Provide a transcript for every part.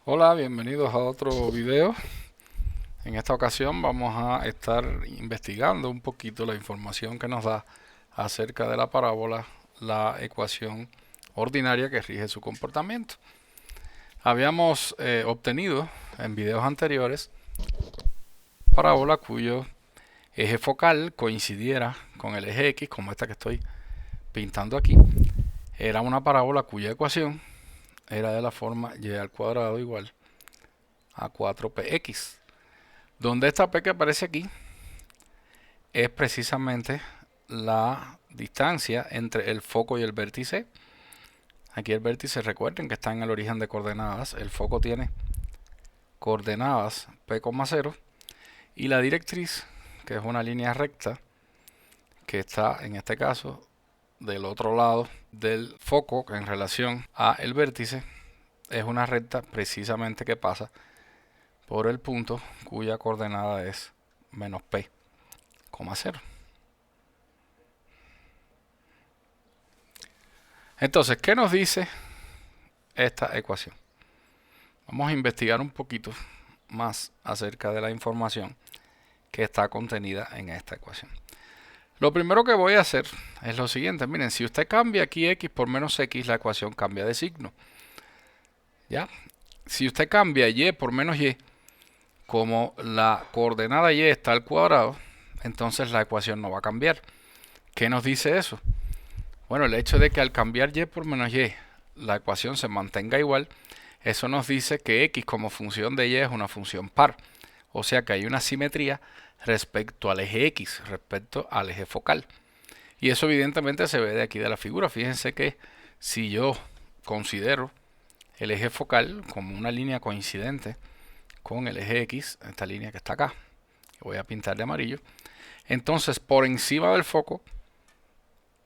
Hola, bienvenidos a otro video. En esta ocasión vamos a estar investigando un poquito la información que nos da acerca de la parábola, la ecuación ordinaria que rige su comportamiento. Habíamos obtenido en videos anteriores parábola cuyo eje focal coincidiera con el eje X, como esta que estoy pintando aquí. Era una parábola cuya ecuación era de la forma y al cuadrado igual a 4px, donde esta p que aparece aquí es precisamente la distancia entre el foco y el vértice. Aquí el vértice, recuerden que está en el origen de coordenadas. El foco tiene coordenadas p,0 y la directriz, que es una línea recta que está en este caso del otro lado del foco en relación a el vértice, es una recta precisamente que pasa por el punto cuya coordenada es menos p,0. Entonces, ¿qué nos dice esta ecuación? Vamos a investigar un poquito más acerca de la información que está contenida en esta ecuación. Lo primero que voy a hacer es lo siguiente. Miren, si usted cambia aquí x por menos x, la ecuación cambia de signo. ¿Ya? Si usted cambia y por menos y, como la coordenada y está al cuadrado, entonces la ecuación no va a cambiar. ¿Qué nos dice eso? Bueno, el hecho de que al cambiar y por menos y la ecuación se mantenga igual, eso nos dice que x como función de y es una función par. O sea que hay una simetría respecto al eje x, respecto al eje focal. Y eso evidentemente se ve de aquí de la figura. Fíjense que si yo considero el eje focal como una línea coincidente con el eje x, esta línea que está acá, voy a pintar de amarillo, entonces por encima del foco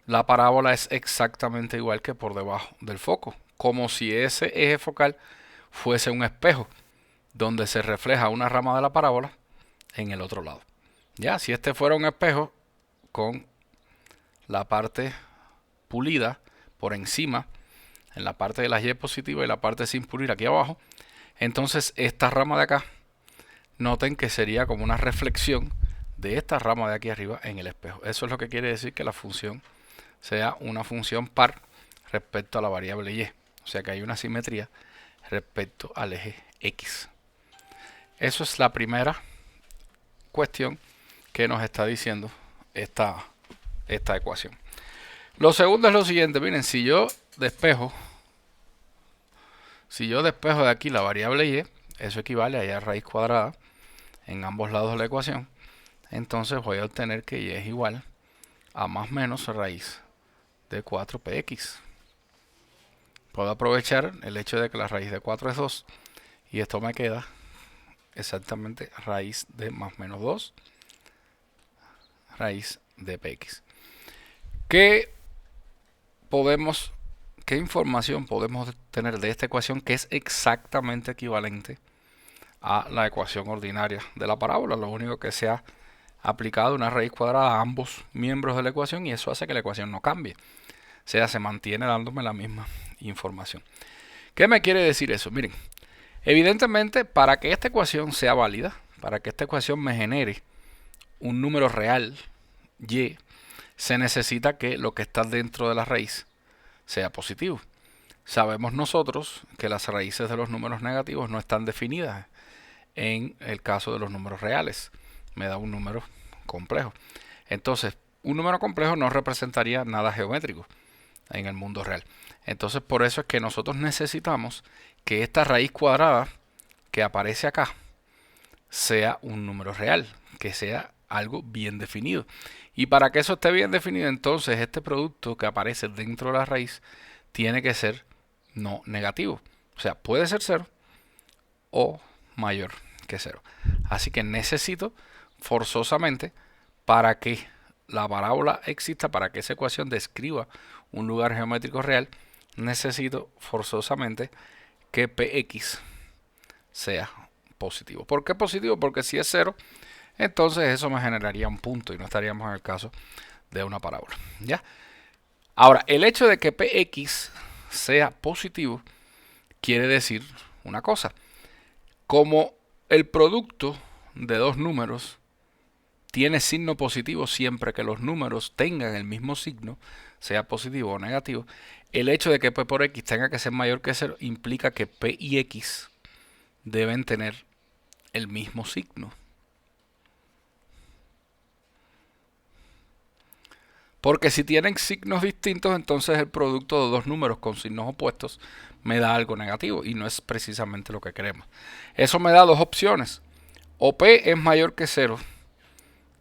la parábola es exactamente igual que por debajo del foco, como si ese eje focal fuese un espejo donde se refleja una rama de la parábola en el otro lado. Ya, si este fuera un espejo con la parte pulida por encima, en la parte de la y positiva y la parte sin pulir aquí abajo, entonces esta rama de acá, noten que sería como una reflexión de esta rama de aquí arriba en el espejo. Eso es lo que quiere decir que la función sea una función par respecto a la variable y. O sea que hay una simetría respecto al eje x. Eso es la primera cuestión que nos está diciendo esta ecuación. Lo segundo es lo siguiente, miren, si yo despejo de aquí la variable y, eso equivale a raíz cuadrada en ambos lados de la ecuación, entonces voy a obtener que y es igual a más menos raíz de 4px. Puedo aprovechar el hecho de que la raíz de 4 es 2 y esto me queda exactamente raíz de más menos 2 raíz de px. ¿Qué información podemos tener de esta ecuación que es exactamente equivalente a la ecuación ordinaria de la parábola? Lo único que se ha aplicado una raíz cuadrada a ambos miembros de la ecuación y eso hace que la ecuación no cambie. O sea, se mantiene dándome la misma información. ¿Qué me quiere decir eso? Miren, evidentemente para que esta ecuación sea válida, para que esta ecuación me genere un número real y, se necesita que lo que está dentro de la raíz sea positivo. Sabemos nosotros que las raíces de los números negativos no están definidas en el caso de los números reales. Me da un número complejo. Entonces, un número complejo no representaría nada geométrico en el mundo real. Entonces, por eso es que nosotros necesitamos que esta raíz cuadrada que aparece acá sea un número real, que sea algo bien definido. Y para que eso esté bien definido, entonces este producto que aparece dentro de la raíz tiene que ser no negativo. O sea, puede ser 0 o mayor que 0. Así que necesito forzosamente, para que la parábola exista, para que esa ecuación describa un lugar geométrico real, necesito forzosamente que px sea positivo. ¿Por qué positivo? Porque si es 0, entonces eso me generaría un punto y no estaríamos en el caso de una parábola. ¿Ya? Ahora, el hecho de que px sea positivo quiere decir una cosa. Como el producto de dos números tiene signo positivo siempre que los números tengan el mismo signo, sea positivo o negativo, el hecho de que P por X tenga que ser mayor que 0 implica que P y X deben tener el mismo signo. Porque si tienen signos distintos, entonces el producto de dos números con signos opuestos me da algo negativo y no es precisamente lo que queremos. Eso me da dos opciones. O P es mayor que 0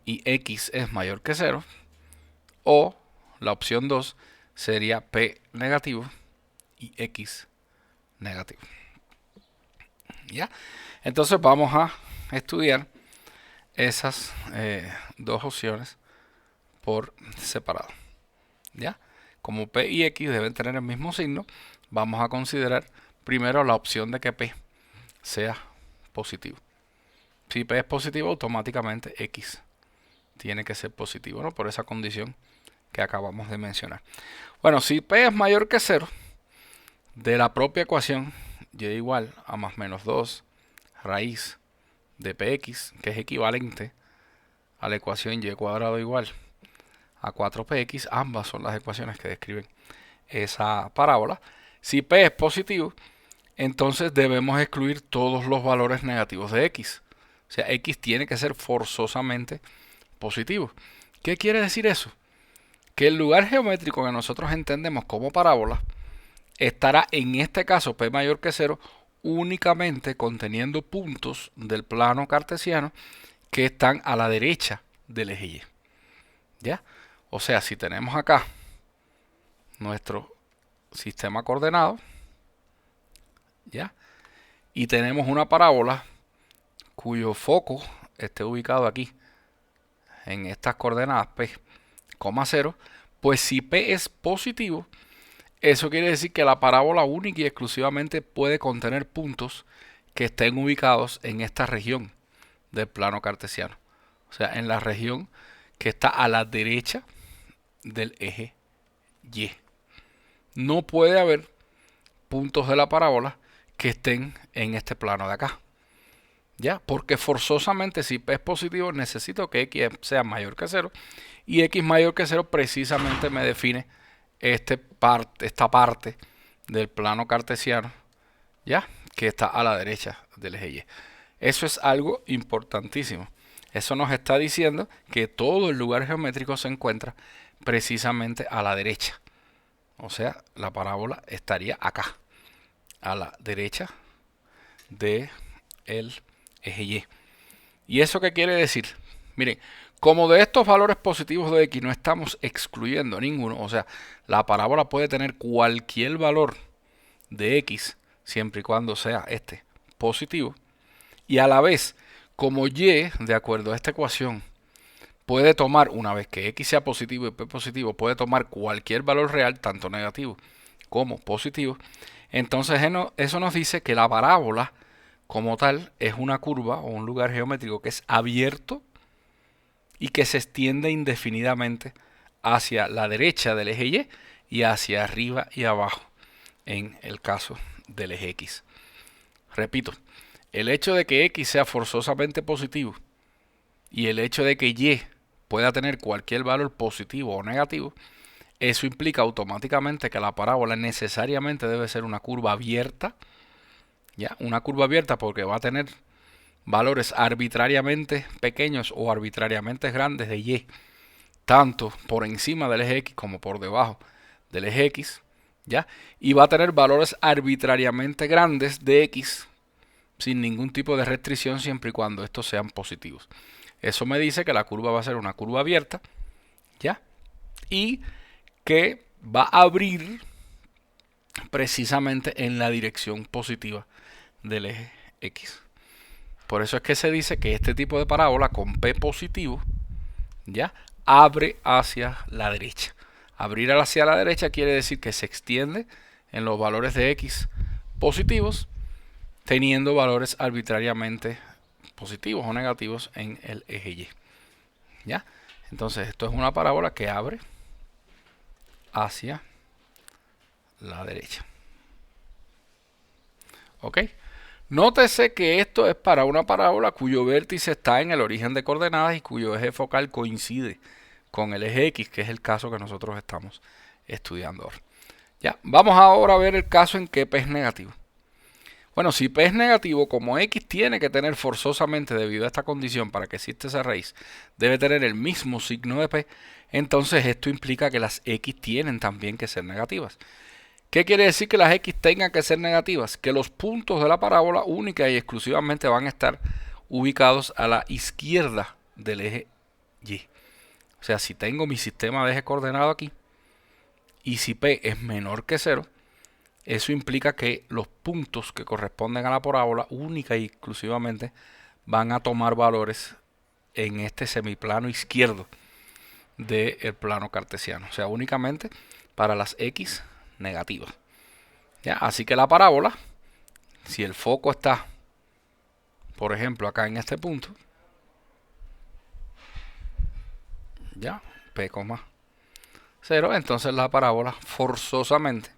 y X es mayor que 0. O la opción 2 sería P negativo y X negativo. ¿Ya? Entonces vamos a estudiar esas dos opciones por separado. ¿Ya? Como P y X deben tener el mismo signo, vamos a considerar primero la opción de que P sea positivo. Si P es positivo, automáticamente X tiene que ser positivo, ¿no? Por esa condición que acabamos de mencionar. Bueno, si P es mayor que 0, de la propia ecuación y igual a más menos 2 raíz de Px, que es equivalente a la ecuación y cuadrado igual a 4px, ambas son las ecuaciones que describen esa parábola. Si P es positivo, entonces debemos excluir todos los valores negativos de X. O sea, X tiene que ser forzosamente positivo. ¿Qué quiere decir eso? Que el lugar geométrico que nosotros entendemos como parábola estará en este caso P mayor que 0 únicamente conteniendo puntos del plano cartesiano que están a la derecha del eje Y. ¿Ya? O sea, si tenemos acá nuestro sistema coordenado, ¿ya? Y tenemos una parábola cuyo foco esté ubicado aquí, en estas coordenadas P, 0, pues si P es positivo, eso quiere decir que la parábola única y exclusivamente puede contener puntos que estén ubicados en esta región del plano cartesiano. O sea, en la región que está a la derecha del eje Y. No puede haber puntos de la parábola que estén en este plano de acá. ¿Ya? Porque forzosamente si P es positivo necesito que X sea mayor que 0 y X mayor que 0 precisamente me define esta parte del plano cartesiano, ¿ya? Que está a la derecha del eje Y. Eso es algo importantísimo. Eso nos está diciendo que todo el lugar geométrico se encuentra precisamente a la derecha. O sea, la parábola estaría acá, a la derecha del eje Y. ¿Y eso qué quiere decir? Miren, como de estos valores positivos de X no estamos excluyendo ninguno, o sea, la parábola puede tener cualquier valor de X siempre y cuando sea este positivo, y a la vez, como Y, de acuerdo a esta ecuación, puede tomar, una vez que X sea positivo y P positivo, puede tomar cualquier valor real, tanto negativo como positivo, entonces eso nos dice que la parábola como tal es una curva o un lugar geométrico que es abierto y que se extiende indefinidamente hacia la derecha del eje Y y hacia arriba y abajo en el caso del eje X. Repito, el hecho de que X sea forzosamente positivo y el hecho de que Y pueda tener cualquier valor positivo o negativo, eso implica automáticamente que la parábola necesariamente debe ser una curva abierta, ¿ya? Una curva abierta porque va a tener valores arbitrariamente pequeños o arbitrariamente grandes de Y, tanto por encima del eje X como por debajo del eje X, ¿ya? Y va a tener valores arbitrariamente grandes de X sin ningún tipo de restricción siempre y cuando estos sean positivos. Eso me dice que la curva va a ser una curva abierta, ¿ya? Y que va a abrir precisamente en la dirección positiva del eje X. Por eso es que se dice que este tipo de parábola con P positivo, ¿ya? Abre hacia la derecha. Abrir hacia la derecha quiere decir que se extiende en los valores de X positivos, teniendo valores arbitrariamente positivos o negativos en el eje Y. ¿Ya? Entonces esto es una parábola que abre hacia la derecha. ¿Ok? Nótese que esto es para una parábola cuyo vértice está en el origen de coordenadas y cuyo eje focal coincide con el eje X, que es el caso que nosotros estamos estudiando ahora. Ya, vamos ahora a ver el caso en que P es negativo. Bueno, si P es negativo, como X tiene que tener forzosamente, debido a esta condición para que exista esa raíz, debe tener el mismo signo de P, entonces esto implica que las X tienen también que ser negativas. ¿Qué quiere decir que las X tengan que ser negativas? Que los puntos de la parábola única y exclusivamente van a estar ubicados a la izquierda del eje Y. O sea, si tengo mi sistema de eje coordenado aquí, y si P es menor que 0, eso implica que los puntos que corresponden a la parábola única y exclusivamente van a tomar valores en este semiplano izquierdo del plano cartesiano. O sea, únicamente para las X negativas. ¿Ya? Así que la parábola, si el foco está, por ejemplo, acá en este punto, ya, P, 0, entonces la parábola forzosamente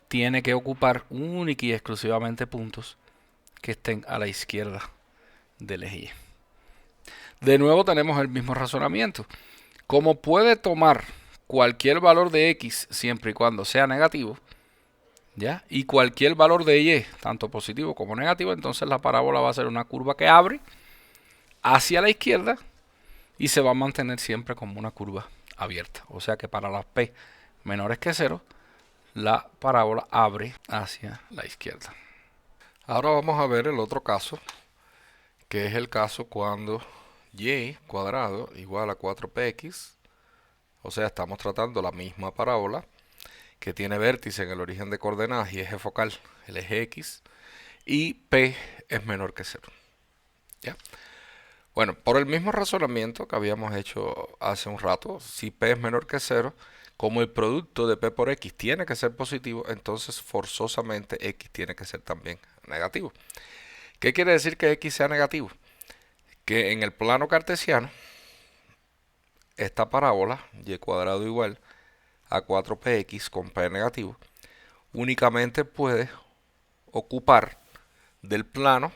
tiene que ocupar única y exclusivamente puntos que estén a la izquierda del eje Y. De nuevo tenemos el mismo razonamiento. Como puede tomar cualquier valor de X siempre y cuando sea negativo, ¿ya? Y cualquier valor de Y, tanto positivo como negativo, entonces la parábola va a ser una curva que abre hacia la izquierda y se va a mantener siempre como una curva abierta. O sea que para las P menores que 0, la parábola abre hacia la izquierda. Ahora vamos a ver el otro caso, que es el caso cuando Y cuadrado igual a 4px, o sea, estamos tratando la misma parábola que tiene vértice en el origen de coordenadas y eje focal, el eje X, y P es menor que 0. ¿Ya? Bueno, por el mismo razonamiento que habíamos hecho hace un rato, si P es menor que 0, como el producto de P por X tiene que ser positivo, entonces forzosamente X tiene que ser también negativo. ¿Qué quiere decir que X sea negativo? Que en el plano cartesiano, esta parábola, y cuadrado igual a 4px con P negativo, únicamente puede ocupar del plano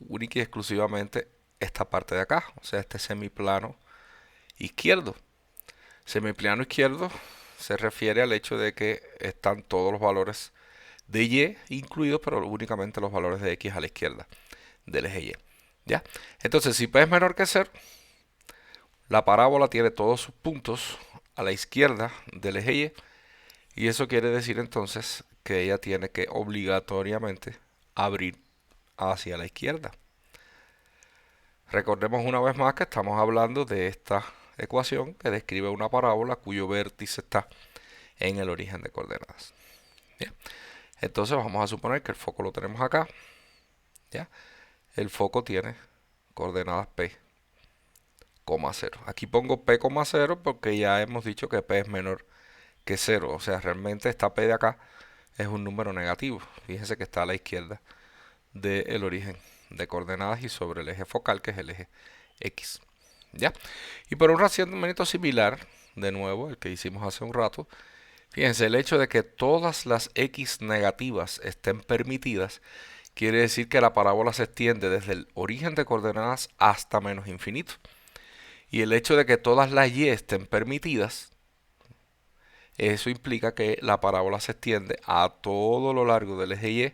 única y exclusivamente esta parte de acá, o sea, este semiplano izquierdo. Semiplano izquierdo se refiere al hecho de que están todos los valores de Y incluidos, pero únicamente los valores de X a la izquierda del eje Y. ¿Ya? Entonces, si P es menor que 0, la parábola tiene todos sus puntos a la izquierda del eje Y, y eso quiere decir entonces que ella tiene que obligatoriamente abrir hacia la izquierda. Recordemos una vez más que estamos hablando de esta ecuación que describe una parábola cuyo vértice está en el origen de coordenadas. ¿Ya? Entonces vamos a suponer que el foco lo tenemos acá. ¿Ya? El foco tiene coordenadas P, 0. Aquí pongo P, 0 porque ya hemos dicho que P es menor que 0. O sea, realmente esta P de acá es un número negativo. Fíjense que está a la izquierda del origen de coordenadas y sobre el eje focal, que es el eje X. ¿Ya? Y por un razonamiento similar, de nuevo, el que hicimos hace un rato, fíjense, el hecho de que todas las X negativas estén permitidas quiere decir que la parábola se extiende desde el origen de coordenadas hasta menos infinito. Y el hecho de que todas las Y estén permitidas, eso implica que la parábola se extiende a todo lo largo del eje Y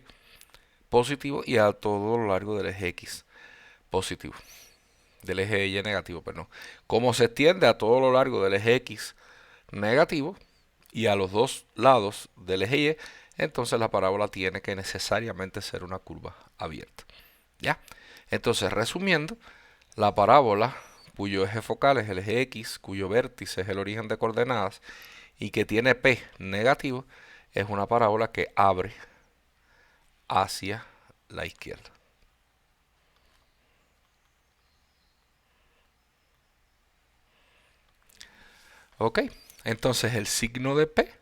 positivo y a todo lo largo del eje X positivo. Del eje Y negativo, perdón. Como se extiende a todo lo largo del eje X negativo y a los dos lados del eje Y, entonces la parábola tiene que necesariamente ser una curva abierta. ¿Ya? Entonces, resumiendo, la parábola cuyo eje focal es el eje X, cuyo vértice es el origen de coordenadas y que tiene P negativo, es una parábola que abre hacia la izquierda. Ok, entonces el signo de P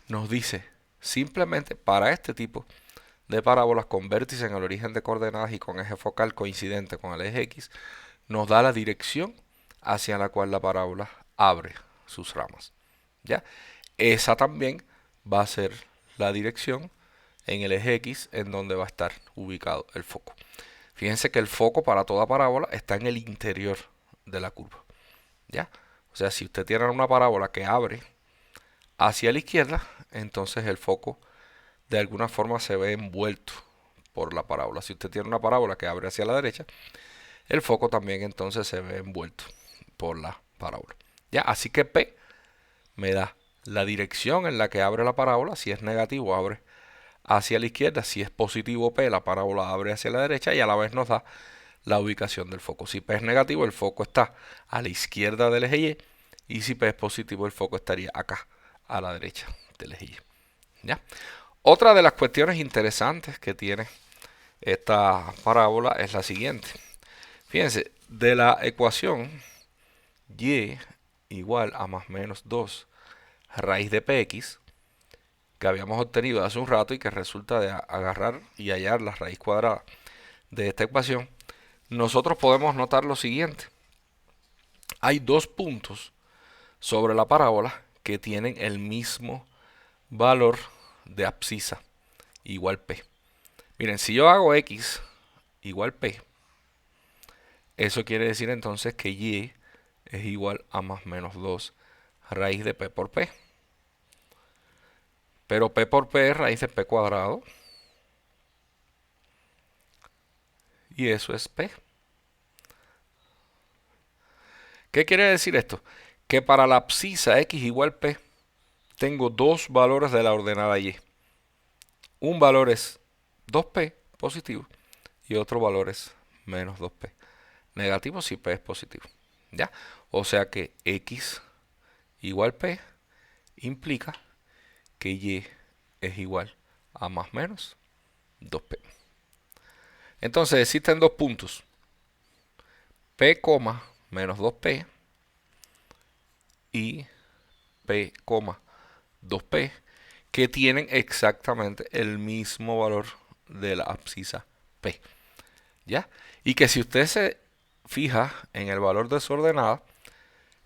nos dice simplemente para este tipo de parábolas con vértice en el origen de coordenadas y con eje focal coincidente con el eje X, nos da la dirección hacia la cual la parábola abre sus ramas. ¿Ya? Esa también va a ser la dirección en el eje X en donde va a estar ubicado el foco. Fíjense que el foco para toda parábola está en el interior de la curva. ¿Ya? O sea, si usted tiene una parábola que abre hacia la izquierda, entonces el foco de alguna forma se ve envuelto por la parábola. Si usted tiene una parábola que abre hacia la derecha, el foco también entonces se ve envuelto por la parábola. ¿Ya? Así que P me da la dirección en la que abre la parábola. Si es negativo, abre hacia la izquierda. Si es positivo P, la parábola abre hacia la derecha y a la vez nos da la ubicación del foco. Si P es negativo, el foco está a la izquierda del eje Y, y si P es positivo, el foco estaría acá, a la derecha del eje Y. ¿Ya? Otra de las cuestiones interesantes que tiene esta parábola es la siguiente. Fíjense, de la ecuación Y igual a más o menos 2 raíz de Px, que habíamos obtenido hace un rato y que resulta de agarrar y hallar la raíz cuadrada de esta ecuación, nosotros podemos notar lo siguiente. Hay dos puntos sobre la parábola que tienen el mismo valor de abscisa, igual P. Miren, si yo hago X igual P, eso quiere decir entonces que Y es igual a más o menos 2 raíz de P por P. Pero P por P es raíz de P cuadrado. Y eso es P. ¿Qué quiere decir esto? Que para la abscisa X igual P, tengo dos valores de la ordenada Y. Un valor es 2P positivo y otro valor es menos 2P negativo si P es positivo. ¿Ya? O sea que X igual P implica que Y es igual a más o menos 2P. Entonces existen dos puntos. P, menos 2P y P, 2P que tienen exactamente el mismo valor de la abscisa P. ¿Ya? Y que si usted se fija en el valor de su ordenada,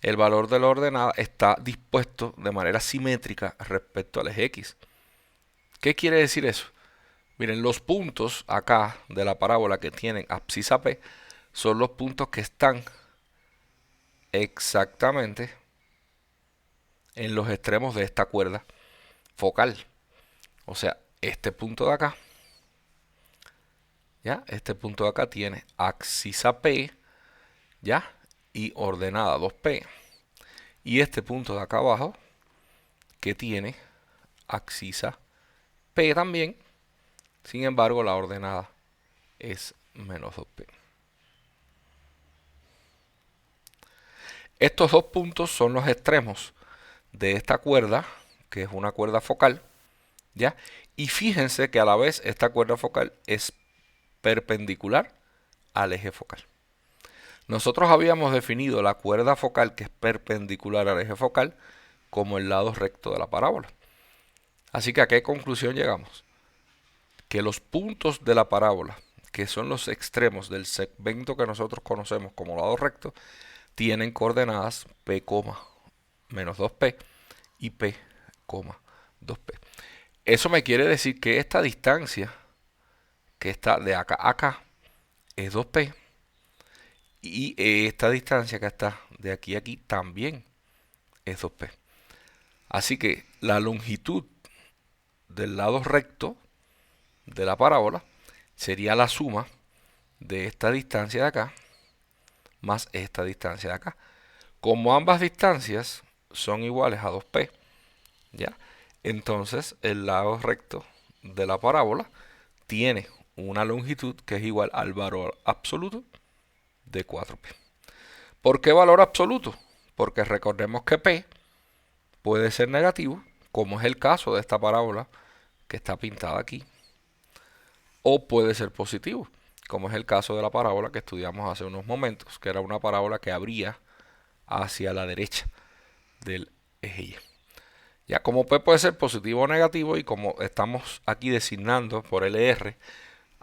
el valor de la ordenada está dispuesto de manera simétrica respecto al eje X. ¿Qué quiere decir eso? Miren, los puntos acá de la parábola que tienen abscisa P son los puntos que están exactamente en los extremos de esta cuerda focal. O sea, este punto de acá, ¿ya? Este punto de acá tiene abscisa P, ¿ya? Y ordenada 2P. Y este punto de acá abajo, que tiene abscisa P también, sin embargo la ordenada es menos 2P. Estos dos puntos son los extremos de esta cuerda, que es una cuerda focal, ¿ya? Y fíjense que a la vez esta cuerda focal es perpendicular al eje focal. Nosotros habíamos definido la cuerda focal que es perpendicular al eje focal como el lado recto de la parábola. Así que ¿a qué conclusión llegamos? Que los puntos de la parábola, que son los extremos del segmento que nosotros conocemos como lado recto, tienen coordenadas P, menos 2P y P, 2P. Eso me quiere decir que esta distancia que está de acá a acá es 2P y esta distancia que está de aquí a aquí también es 2P. Así que la longitud del lado recto de la parábola sería la suma de esta distancia de acá más esta distancia de acá. Como ambas distancias son iguales a 2P, ¿ya? Entonces el lado recto de la parábola tiene una longitud que es igual al valor absoluto de 4P. ¿Por qué valor absoluto? Porque recordemos que P puede ser negativo, como es el caso de esta parábola que está pintada aquí, o puede ser positivo, como es el caso de la parábola que estudiamos hace unos momentos, que era una parábola que abría hacia la derecha del eje Y. Ya como P puede ser positivo o negativo y como estamos aquí designando por LR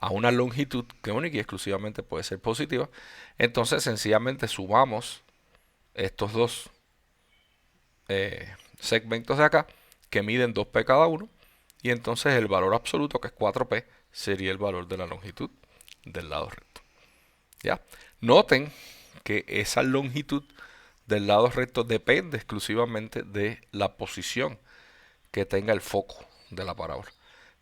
a una longitud que única y exclusivamente puede ser positiva, entonces sencillamente sumamos estos dos segmentos de acá que miden 2P cada uno y entonces el valor absoluto, que es 4p, sería el valor de la longitud del lado recto. ¿Ya? Noten que esa longitud del lado recto depende exclusivamente de la posición que tenga el foco de la parábola.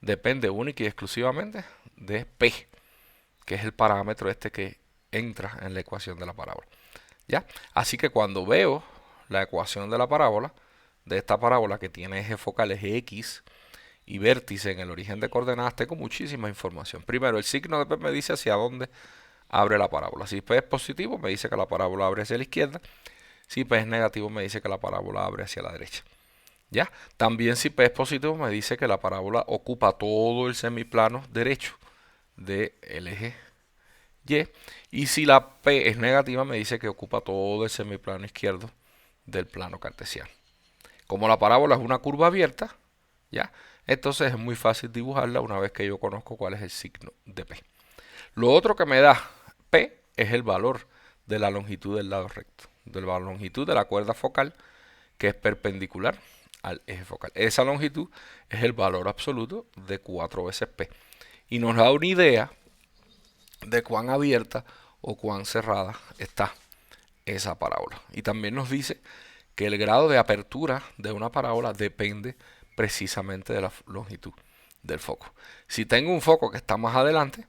Depende única y exclusivamente de P, que es el parámetro este que entra en la ecuación de la parábola. ¿Ya? Así que cuando veo la ecuación de la parábola, de esta parábola que tiene eje focal, eje X, y vértice en el origen de coordenadas, tengo muchísima información. Primero, el signo de P me dice hacia dónde abre la parábola. Si P es positivo, me dice que la parábola abre hacia la izquierda. Si P es negativo, me dice que la parábola abre hacia la derecha. ¿Ya? También si P es positivo, me dice que la parábola ocupa todo el semiplano derecho del eje Y. Y si la P es negativa, me dice que ocupa todo el semiplano izquierdo del plano cartesiano. Como la parábola es una curva abierta, ¿ya? Entonces es muy fácil dibujarla una vez que yo conozco cuál es el signo de P. Lo otro que me da P es el valor de la longitud del lado recto, de la longitud de la cuerda focal que es perpendicular al eje focal. Esa longitud es el valor absoluto de 4 veces P. Y nos da una idea de cuán abierta o cuán cerrada está esa parábola. Y también nos dice que el grado de apertura de una parábola depende precisamente de la longitud del foco. Si tengo un foco que está más adelante,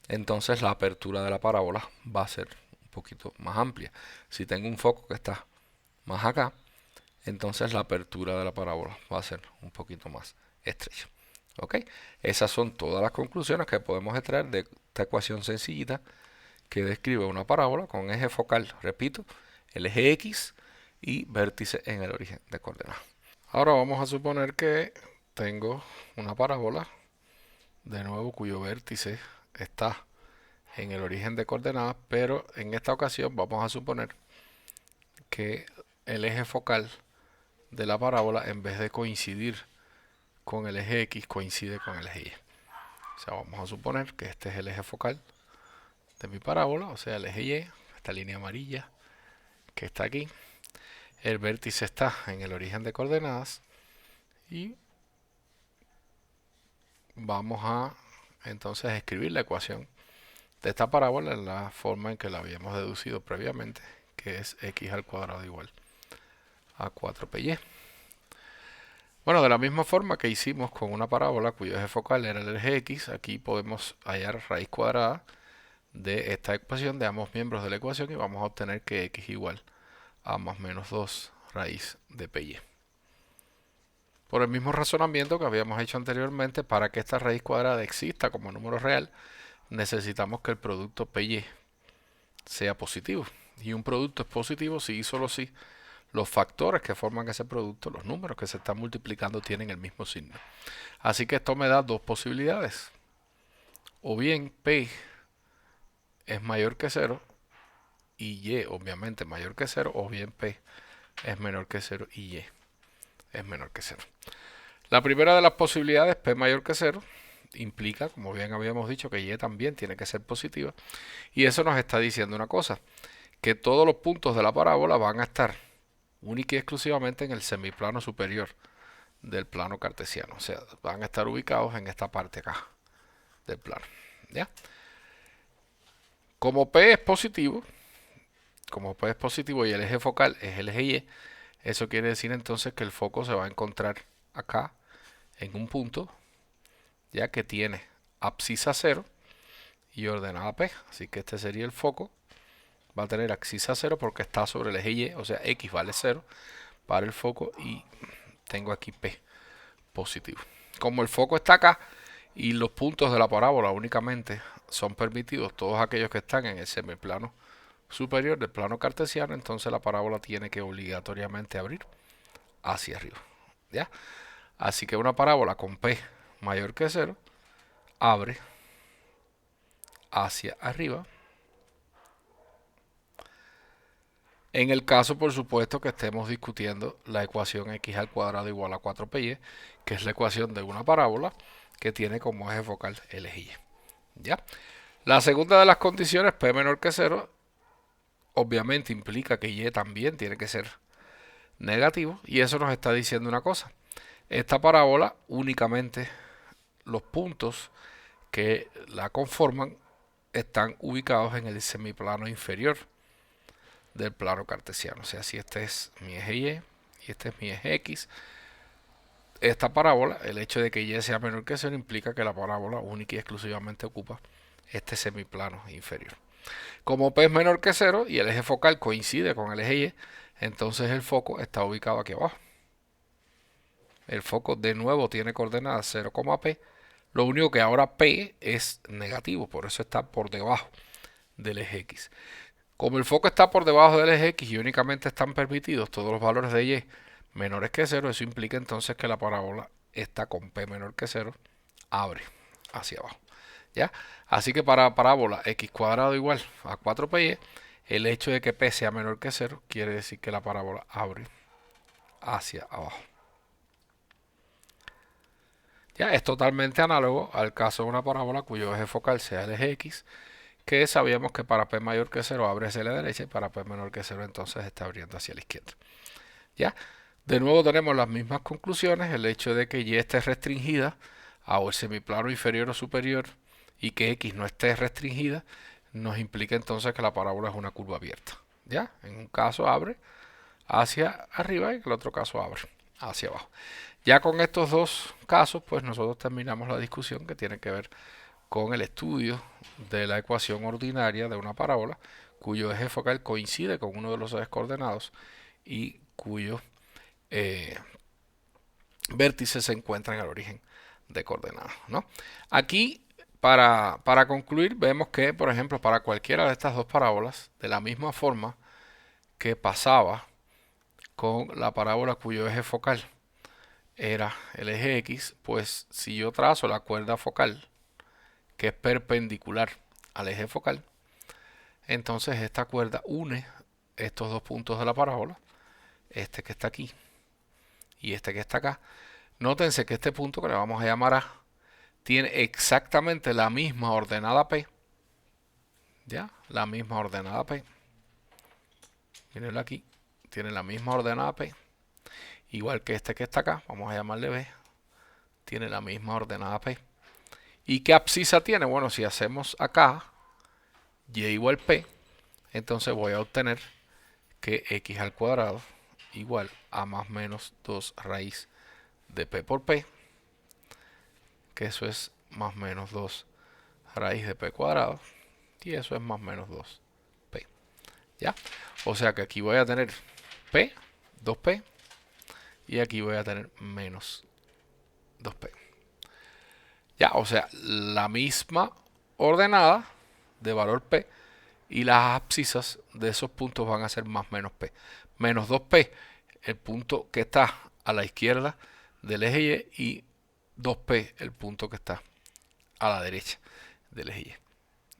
entonces la apertura de la parábola va a ser un poquito más amplia. Si tengo un foco que está más acá, entonces la apertura de la parábola va a ser un poquito más estrecha. ¿Ok? Esas son todas las conclusiones que podemos extraer de esta ecuación sencillita que describe una parábola con eje focal, repito, el eje X y vértice en el origen de coordenadas. Ahora vamos a suponer que tengo una parábola, de nuevo, cuyo vértice está en el origen de coordenadas, pero en esta ocasión vamos a suponer que el eje focal de la parábola, en vez de coincidir con el eje X, coincide con el eje Y. O sea, vamos a suponer que este es el eje focal de mi parábola, o sea, el eje Y, esta línea amarilla que está aquí. El vértice está en el origen de coordenadas y vamos a entonces escribir la ecuación de esta parábola en la forma en que la habíamos deducido previamente, que es x al cuadrado igual a 4py. Bueno, de la misma forma que hicimos con una parábola cuyo eje focal era el eje x, aquí podemos hallar raíz cuadrada de esta ecuación de ambos miembros de la ecuación y vamos a obtener que x igual a más menos 2 raíz de py. Por el mismo razonamiento que habíamos hecho anteriormente, para que esta raíz cuadrada exista como número real, necesitamos que el producto py sea positivo. Y un producto es positivo si y solo si los factores que forman ese producto, los números que se están multiplicando, tienen el mismo signo. Así que esto me da dos posibilidades. O bien P es mayor que 0 y Y obviamente mayor que 0, o bien P es menor que 0 y Y es menor que 0. La primera de las posibilidades, P mayor que 0, implica, como bien habíamos dicho, que Y también tiene que ser positiva. Y eso nos está diciendo una cosa, que todos los puntos de la parábola van a estar única y exclusivamente en el semiplano superior del plano cartesiano. O sea, van a estar ubicados en esta parte acá del plano. ¿Ya? Como P es positivo y el eje focal es el eje Y, eso quiere decir entonces que el foco se va a encontrar acá en un punto, ya que tiene abscisa 0 y ordenada P. Así que este sería el foco. Va a tener abscisa 0 porque está sobre el eje Y, o sea, X vale 0 para el foco y tengo aquí P positivo. Como el foco está acá y los puntos de la parábola únicamente son permitidos todos aquellos que están en el semiplano superior del plano cartesiano, entonces la parábola tiene que obligatoriamente abrir hacia arriba. ¿Ya? Así que una parábola con P mayor que 0 abre hacia arriba. En el caso, por supuesto, que estemos discutiendo la ecuación x al cuadrado igual a 4py, que es la ecuación de una parábola que tiene como eje focal el eje y. ¿Ya? La segunda de las condiciones, p menor que 0, obviamente implica que y también tiene que ser negativo, y eso nos está diciendo una cosa, Esta parábola únicamente los puntos que la conforman están ubicados en el semiplano inferior del plano cartesiano. O sea, si este es mi eje Y y este es mi eje X, esta parábola, el hecho de que Y sea menor que 0 implica que la parábola única y exclusivamente ocupa este semiplano inferior. Como P es menor que 0 y el eje focal coincide con el eje Y, entonces el foco está ubicado aquí abajo. El foco de nuevo tiene coordenadas 0, P. Lo único que ahora P es negativo, por eso está por debajo del eje X. Como el foco está por debajo del eje X y únicamente están permitidos todos los valores de Y menores que 0, eso implica entonces que la parábola está con P menor que 0, abre hacia abajo. ¿Ya? Así que para parábola x cuadrado igual a 4pi, el hecho de que P sea menor que 0 quiere decir que la parábola abre hacia abajo. Ya es totalmente análogo al caso de una parábola cuyo eje focal sea el eje X, que sabíamos que para P mayor que 0 abre hacia la derecha y para P menor que 0 entonces está abriendo hacia la izquierda. ¿Ya? De nuevo tenemos las mismas conclusiones, el hecho de que Y esté restringida a el semiplano inferior o superior y que X no esté restringida, nos implica entonces que la parábola es una curva abierta. ¿Ya? En un caso abre hacia arriba y en el otro caso abre hacia abajo. Ya con estos dos casos, pues nosotros terminamos la discusión que tiene que ver con el estudio de la ecuación ordinaria de una parábola cuyo eje focal coincide con uno de los ejes coordenados y cuyo vértice se encuentra en el origen de coordenadas, ¿no? Aquí, para concluir, vemos que, por ejemplo, para cualquiera de estas dos parábolas, de la misma forma que pasaba con la parábola cuyo eje focal era el eje X, pues si yo trazo la cuerda focal que es perpendicular al eje focal, entonces esta cuerda une estos dos puntos de la parábola, este que está aquí y este que está acá. Nótense que este punto, que le vamos a llamar A, tiene exactamente la misma ordenada P. ¿Ya? La misma ordenada P. Mírenlo aquí. Tiene la misma ordenada P. Igual que este que está acá, vamos a llamarle B. Tiene la misma ordenada P. ¿Y qué abscisa tiene? Bueno, si hacemos acá Y igual P, entonces voy a obtener que X al cuadrado igual a más o menos 2 raíz de P por P, que eso es más o menos 2 raíz de P cuadrado, y eso es más o menos 2P. ¿Ya? O sea que aquí voy a tener P, 2P, y aquí voy a tener menos 2P. Ya, o sea, la misma ordenada de valor P y las abscisas de esos puntos van a ser más menos P. Menos 2P, el punto que está a la izquierda del eje Y, y 2P, el punto que está a la derecha del eje Y.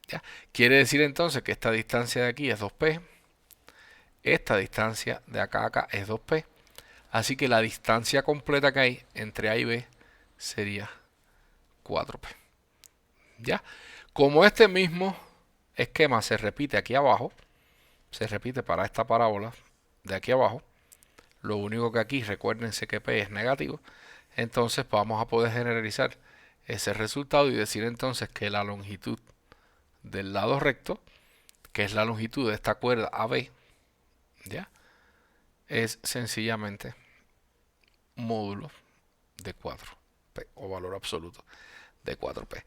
¿Ya? Quiere decir entonces que esta distancia de aquí es 2P, esta distancia de acá a acá es 2P, así que la distancia completa que hay entre A y B sería 4P. ¿Ya? Como este mismo esquema se repite aquí abajo, se repite para esta parábola de aquí abajo, lo único que aquí recuérdense que P es negativo, entonces vamos a poder generalizar ese resultado y decir entonces que la longitud del lado recto, que es la longitud de esta cuerda AB, ¿ya? Es sencillamente módulo de 4P o valor absoluto de 4P.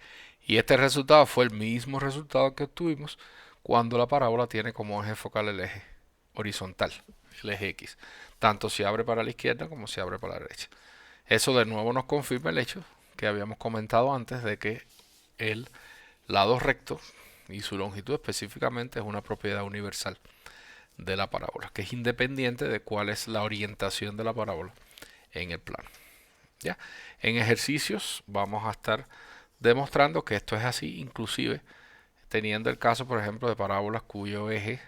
Y este resultado fue el mismo resultado que obtuvimos cuando la parábola tiene como eje focal el eje horizontal, el eje X, tanto si abre para la izquierda como si abre para la derecha. Eso de nuevo nos confirma el hecho que habíamos comentado antes de que el lado recto y su longitud específicamente es una propiedad universal de la parábola, que es independiente de cuál es la orientación de la parábola en el plano. ¿Ya? En ejercicios vamos a estar demostrando que esto es así, inclusive teniendo el caso, por ejemplo, de parábolas cuyo eje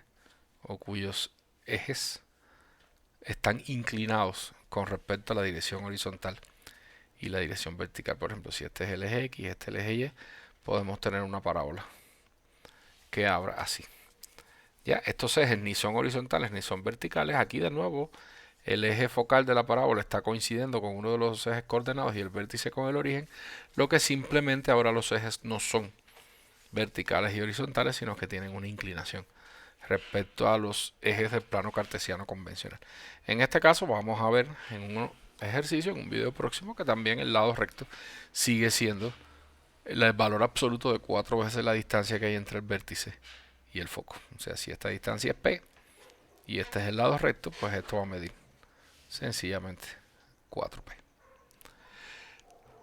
o cuyos ejes están inclinados con respecto a la dirección horizontal y la dirección vertical. Por ejemplo, si este es el eje X y este es el eje Y, podemos tener una parábola que abra así. Ya, estos ejes ni son horizontales ni son verticales. Aquí de nuevo el eje focal de la parábola está coincidiendo con uno de los ejes coordenados y el vértice con el origen, lo que simplemente ahora los ejes no son verticales y horizontales, sino que tienen una inclinación respecto a los ejes del plano cartesiano convencional. En este caso vamos a ver en un ejercicio, en un video próximo, que también el lado recto sigue siendo el valor absoluto de 4 veces la distancia que hay entre el vértice y el foco. O sea, si esta distancia es P y este es el lado recto, pues esto va a medir sencillamente 4P.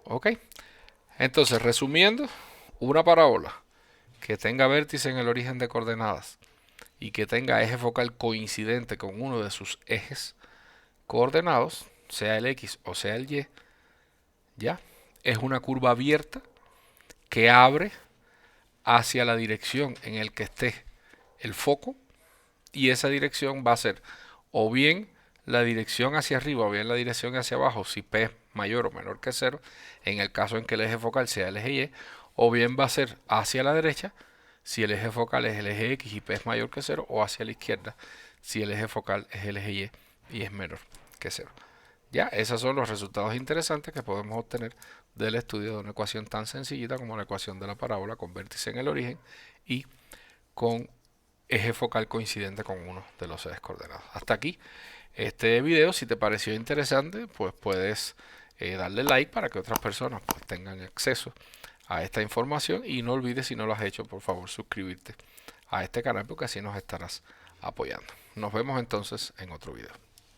Ok, entonces resumiendo, una parábola que tenga vértice en el origen de coordenadas y que tenga eje focal coincidente con uno de sus ejes coordenados, sea el X o sea el Y, ya, es una curva abierta que abre hacia la dirección en el que esté el foco, y esa dirección va a ser o bien la dirección hacia arriba o bien la dirección hacia abajo si P es mayor o menor que 0, en el caso en que el eje focal sea el eje Y, o bien va a ser hacia la derecha si el eje focal es el eje X y P es mayor que 0, o hacia la izquierda si el eje focal es el eje Y es menor que 0. Ya, esos son los resultados interesantes que podemos obtener del estudio de una ecuación tan sencillita como la ecuación de la parábola con vértice en el origen y con eje focal coincidente con uno de los ejes coordenados. Hasta aquí este video. Si te pareció interesante, pues puedes darle like para que otras personas pues tengan acceso a esta información, y no olvides, si no lo has hecho, por favor suscribirte a este canal, porque así nos estarás apoyando. Nos vemos entonces en otro video.